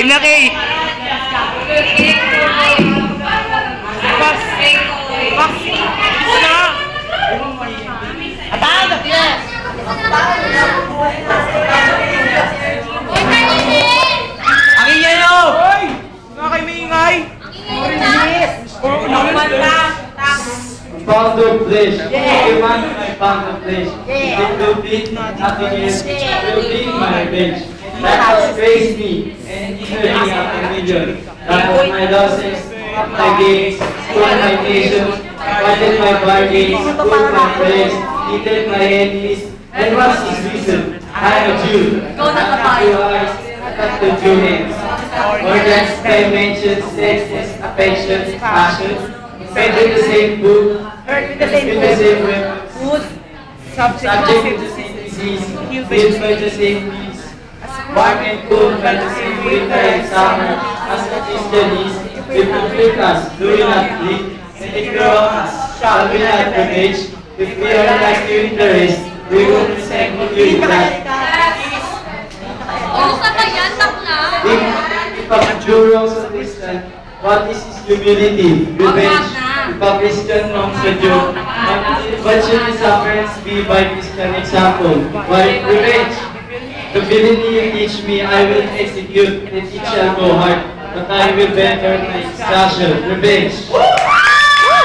Game na, Kay! Ang ingay nyo! Hoy! Nga kayo may ingay! Pound of flesh. Human, my pound of flesh. It will be happiness. It will be my revenge. That has praised me and turning up a million. That was my losses, my gains, stole my patience, fighted my bargains, pulled my praise, hated my enemies. And what's his reason? I'm a Jew. I have two eyes, I got the two hands. Organs, dimensions, senses, affections, passions. Fed with the same food, hurt with the same weapons, food, subject to the same disease, killed by the same means, warm and cold by the same winter and summer, as the Christianese, if you flick us, do we not bleed? And if you wrong us, shall we not revenge? If we are like you in the race, we will resemble you in that. If a Jew wrongs a Christian, what is his humility? Revenge. If a Christian wrongs a Jew, what should his sufferance be by Christian example? Why revenge? The villainy you teach me, I will execute, and it shall go hard, but I will better my extraction. Revenge.